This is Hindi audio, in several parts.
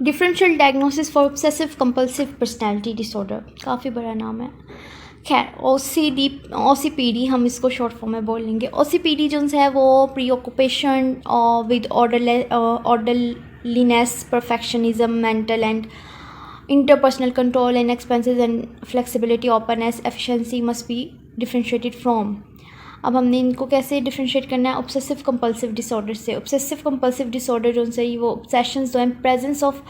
Differential diagnosis for obsessive compulsive personality disorder, काफ़ी बड़ा नाम है। खैर OCPD हम इसको शॉर्ट फॉर्म में बोल लेंगे। OCPD जो है वो प्रीऑक्यूपेशन with orderliness, perfectionism, mental and interpersonal control and expenses and flexibility, openness, efficiency must be differentiated from। अब हमने इनको कैसे डिफ्रेंशिएट करना है? ऑब्सेसिव कंपल्सिव डिसऑर्डर से। ऑब्सेसिव कंपल्सिव डिसऑर्डर जो है वो ऑब्सेशंस जो हैं, presence of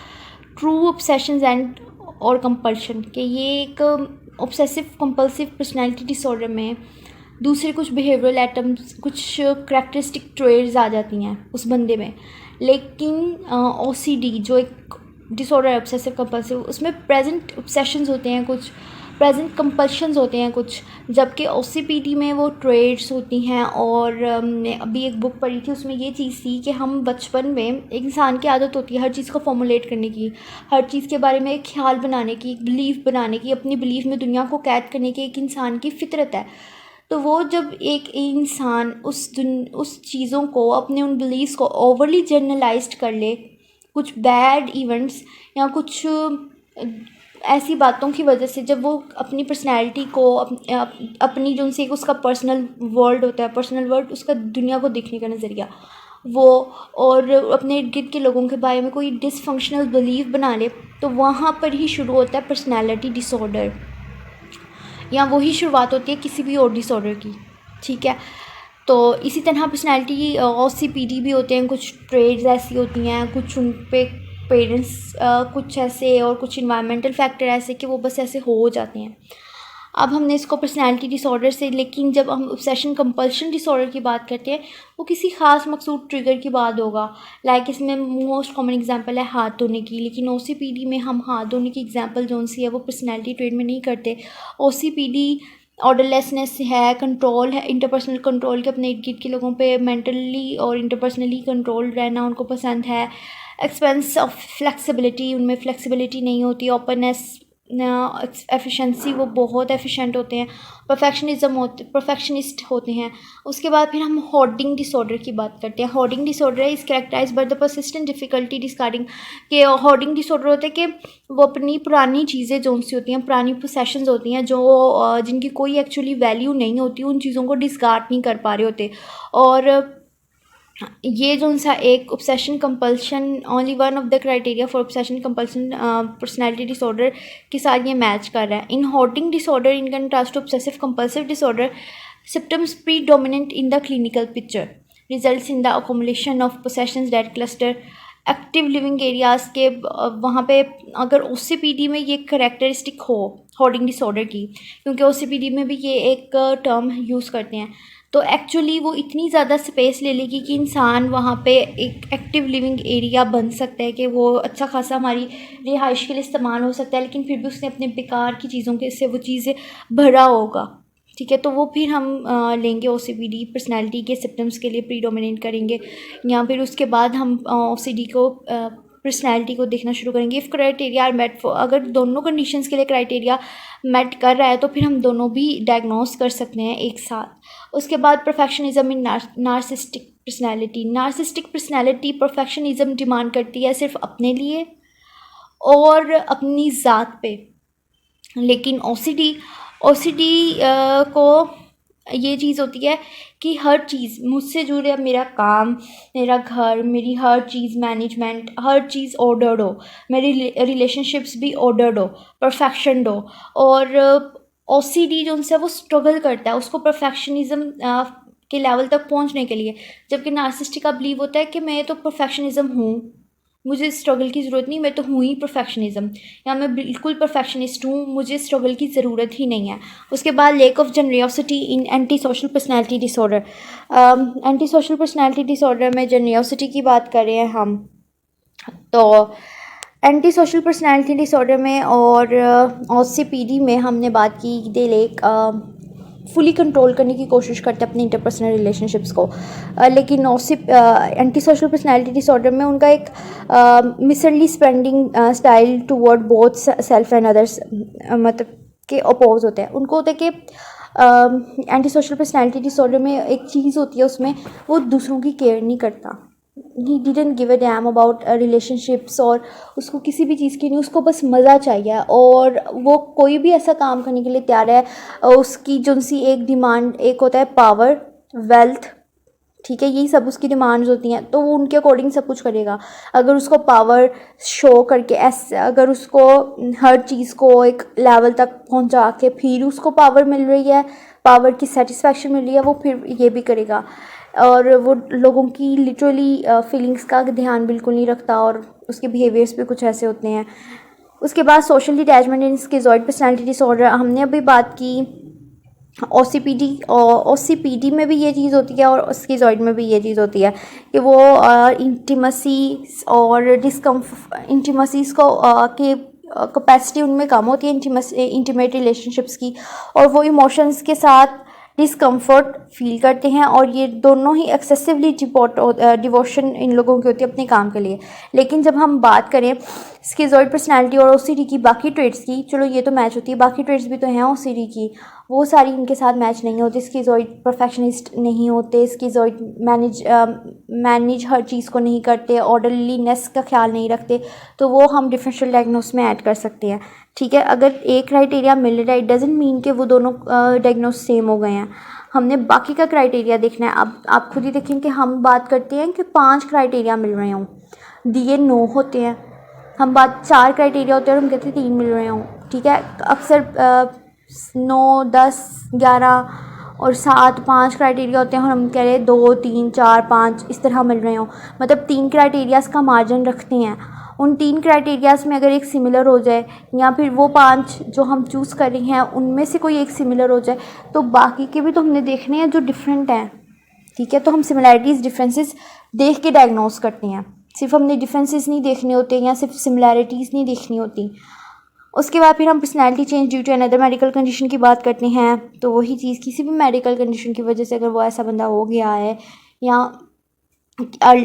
true obsessions and और कंपल्शन के, ये एक ऑब्सेसिव कंपल्सिव पर्सनैलिटी डिसऑर्डर में दूसरे कुछ बिहेवियरल एटम्स, कुछ करैक्टरिस्टिक ट्रेड्स आ जाती हैं उस बंदे में। लेकिन OCD जो एक डिसऑर्डर है ऑब्सेसिव कंपल्सिव, उसमें प्रेजेंट ऑब्सेशंस होते हैं कुछ, प्रेजेंट कंपल्शंस होते हैं कुछ, जबकि OCPD में वो ट्रेड्स होती हैं। और मैं अभी एक बुक पढ़ी थी, उसमें ये चीज़ थी कि हम बचपन में, एक इंसान की आदत होती है हर चीज़ को फॉर्मुलेट करने की, हर चीज़ के बारे में एक ख्याल बनाने की, एक बिलीफ बनाने की, अपनी बिलीफ में दुनिया को कैद करने की एक इंसान की फितरत है। तो वो जब एक इंसान उस चीज़ों को, अपने उन बिलीव्स को ओवरली जनरलाइज्ड कर ले, कुछ बैड इवेंट्स या कुछ ऐसी बातों की वजह से, जब वो अपनी पर्सनैलिटी को अपनी जो उनसे उसका पर्सनल वर्ल्ड होता है, पर्सनल वर्ल्ड उसका दुनिया को देखने का नज़रिया वो, और अपने इर्द गिर्द के लोगों के बारे में कोई डिसफंक्शनल बिलीव बना ले, तो वहाँ पर ही शुरू होता है पर्सनैलिटी डिसऑर्डर, या वही शुरुआत होती है किसी भी और डिसऑर्डर की। ठीक है, तो इसी तरह पर्सनैलिटी OCPD भी होते हैं, कुछ ट्रेड्स ऐसी होती हैं, कुछ उन पे पेरेंट्स कुछ ऐसे और कुछ इन्वायरमेंटल फैक्टर ऐसे कि वो बस ऐसे हो जाते हैं। अब हमने इसको पर्सनैलिटी डिसऑर्डर से, लेकिन जब हम ऑब्सेशन कंपल्शन डिसऑर्डर की बात करते हैं, वो किसी ख़ास मकसूद ट्रिगर की बात होगा। लाइक इसमें मोस्ट कॉमन एग्जांपल है हाथ धोने की, लेकिन OCPD में हम हाथ धोने की एग्जांपल जो सी है वो पर्सनैलिटी ट्रेड में नहीं करते। OCPD ऑर्डरलेसनेस है, कंट्रोल है, इंटरपर्सनल कंट्रोल के, अपने इर्द गिर्द के लोगों पे मेंटली और इंटरपर्सनली कंट्रोल रहना उनको पसंद है। एक्सपेंस ऑफ फ्लेक्सिबिलिटी, उनमें फ्लेक्सिबिलिटी नहीं होती। ओपननेस, एफिशिएंसी, वो बहुत एफिशिएंट होते हैं। परफेक्शनिस्ट होते हैं। उसके बाद फिर हम होर्डिंग डिसऑर्डर की बात करते हैं। Hoarding disorder is characterize by the persistent difficulty discarding, के होर्डिंग डिसऑर्डर होता है कि वो अपनी पुरानी चीज़ें जो सी होती हैं, पुरानी पोसेशंस होती हैं, जो जिनकी कोई एक्चुअली वैल्यू नहीं होती, उन चीज़ों को डिस्कार्ड नहीं कर पा रहे होते। और ये जो सा एक obsession compulsion, only one of the criteria for obsession compulsion personality disorder के साथ ये मैच कर रहा है। In hoarding disorder, in contrast to obsessive compulsive disorder, symptoms predominant in the clinical picture, results in the accumulation of possessions that cluster active living areas के। वहाँ पे अगर OCPD में ये करेक्टरिस्टिक हो होर्डिंग डिसऑर्डर की, क्योंकि OCPD में भी ये एक टर्म यूज़ करते हैं, तो एक्चुअली वो इतनी ज़्यादा स्पेस ले लेगी कि इंसान वहाँ पे एक एक्टिव लिविंग एरिया बन सकता है, कि वो अच्छा खासा हमारी रिहाइश के लिए इस्तेमाल हो सकता है, लेकिन फिर भी उसने अपने बेकार की चीज़ों के से वो चीज़ें भरा होगा। ठीक है, तो वो फिर हम लेंगे OCPD पर्सनैलिटी के सिम्टम्स के लिए प्रीडोमिनेट करेंगे, या फिर उसके बाद हम OCD को पर्सनैलिटी को देखना शुरू करेंगे। If criteria are met for, अगर दोनों कंडीशंस के लिए क्राइटेरिया मेट कर रहा है तो फिर हम दोनों भी डायग्नोस कर सकते हैं एक साथ। उसके बाद perfectionism in narcissistic personality. Narcissistic personality perfectionism demand करती है सिर्फ अपने लिए और अपनी ज़ात पे, लेकिन OCD को ये चीज़ होती है कि हर चीज़ मुझसे जुड़े, अब मेरा काम, मेरा घर, मेरी हर चीज़ मैनेजमेंट, हर चीज़ ऑर्डर्ड हो, मेरी रिलेशनशिप्स भी ऑर्डर्ड हो, परफेक्शन हो। और OCD जो उनसे वो स्ट्रगल करता है उसको परफेक्शनिज्म के लेवल तक पहुंचने के लिए, जबकि नार्सिसिस्टिक का बिलीव होता है कि मैं तो परफेक्शनिज्म हूँ, मुझे स्ट्रगल की ज़रूरत नहीं, मैं तो हूँ ही परफेक्शनिज्म, या मैं बिल्कुल परफेक्शनिस्ट हूँ, मुझे स्ट्रगल की ज़रूरत ही नहीं है। उसके बाद lack of generosity in anti social personality disorder. Anti social personality disorder में जेनरियोसिटी की बात कर रहे हैं हम, तो एंटी सोशल पर्सनैलिटी डिसऑर्डर में और OCPD में हमने बात की, दे लेक फुली कंट्रोल करने की कोशिश करते हैं अपने इंटरपर्सनल रिलेशनशिप्स को, लेकिन एंटी सोशल पर्सनैलिटी डिसऑर्डर में उनका एक miserly spending style toward both self and others, मतलब के अपोज होते हैं। उनको होता है कि एंटी सोशल पर्सनैलिटी डिसऑर्डर में एक चीज़ होती है, उसमें वो दूसरों की केयर नहीं करता, he didn't give a damn about relationships, और उसको किसी भी चीज़ की नहीं, उसको बस मज़ा चाहिए और वो कोई भी ऐसा काम करने के लिए तैयार है। उसकी जो सी एक डिमांड, एक होता है पावर, वेल्थ, ठीक है, यही सब उसकी डिमांड्स होती हैं, तो वो उनके अकॉर्डिंग सब कुछ करेगा। अगर उसको पावर शो करके ऐसे, अगर उसको हर चीज़ को एक लेवल तक पहुंचा के फिर उसको पावर मिल रही है, पावर की सेटिस्फैक्शन मिल रही है, वो फिर ये भी करेगा। और वो लोगों की लिटरली फीलिंग्स का ध्यान बिल्कुल नहीं रखता, और उसके बिहेवियर्स भी कुछ ऐसे होते हैं। उसके बाद सोशल डिटैचमेंट इन स्किज़ॉइड पर्सनैलिटी डिसऑर्डर, हमने अभी बात की। ओसीपीडी में भी ये चीज़ होती है और स्किज़ॉइड में भी ये चीज़ होती है कि वो इंटीमेसी और इंटीमेसीज़ को के कैपेसिटी उनमें कम होती है इंटीमेट रिलेशनशिप्स की, और वो इमोशंस के साथ डिस्कम्फर्ट फील करते हैं, और ये दोनों ही एक्सेसिवली डिवोशन इन लोगों की होती है अपने काम के लिए। लेकिन जब हम बात करें स्किज़ॉइड पर्सनैलिटी और ओसीडी की बाकी ट्रेड्स की, चलो ये तो मैच होती है, बाकी ट्रेड्स भी तो हैं ओसीडी की, वो सारी इनके साथ मैच नहीं होती। स्किज़ॉइड परफेक्शनिस्ट नहीं होते, स्किज़ॉइड मैनेज हर चीज़ को नहीं करते, ऑर्डरलीनेस का ख्याल नहीं रखते, तो वो हम डिफरेंशियल डायग्नोस में ऐड कर सकते हैं। ठीक है, अगर एक क्राइटेरिया मिल रहा है, इट डजंट मीन कि वो दोनों डायग्नोस सेम हो गए हैं। हमने बाकी का क्राइटेरिया देखना है। अब आप खुद ही देखें कि हम बात करते हैं कि 5 क्राइटेरिया मिल रहे हों, दिए 9 होते हैं। हम बात 4 क्राइटेरिया होते हैं और हम कहते हैं 3 मिल रहे हों। ठीक है, अक्सर 9, 10, 11 और 7, 5 क्राइटेरिया होते हैं और हम कह रहे हैं 2, 3, 4, 5 इस तरह मिल रहे हों, मतलब 3 क्राइटेरियाज़ का मार्जिन रखते हैं। उन 3 क्राइटेरियाज़ में अगर एक सिमिलर हो जाए, या फिर वो 5 जो हम चूज़ कर रहे हैं उनमें से कोई एक सिमिलर हो जाए, तो बाकी के भी तो हमने देखने हैं जो डिफरेंट हैं। ठीक है, तो हम सिमिलैरिटीज़ डिफरेंसेस देख के डायग्नोस करते हैं, सिर्फ हमने डिफरेंसेस नहीं देखने होते या सिर्फ सिमिलैरिटीज़ नहीं देखनी होती। उसके बाद फिर हम personality change due to another medical condition की बात करते हैं। तो वही चीज़, किसी भी मेडिकल कंडीशन की वजह से अगर वो ऐसा बंदा हो गया है, या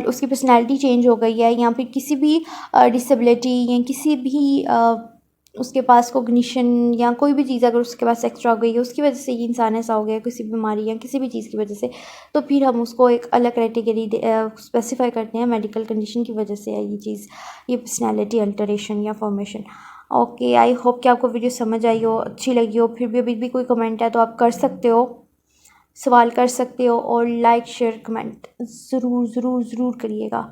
उसकी पर्सनैलिटी चेंज हो गई है, या फिर किसी भी डिसेबिलिटी या किसी भी उसके पास कोग्निशन या कोई भी चीज़ अगर उसके पास एक्स्ट्रा हो गई है, उसकी वजह से ये इंसान ऐसा हो गया है, किसी बीमारी या किसी भी चीज़ की वजह से, तो फिर हम उसको एक अलग कैटेगरी स्पेसिफाई करते हैं, मेडिकल कंडीशन की वजह से है ये चीज़, ये पर्सनैलिटी अल्टरेशन या फॉर्मेशन। ओके, आई होप कि आपको वीडियो समझ आई हो, अच्छी लगी हो। फिर भी अभी भी कोई कमेंट है तो आप कर सकते हो, सवाल कर सकते हो, और लाइक शेयर कमेंट ज़रूर ज़रूर ज़रूर करिएगा।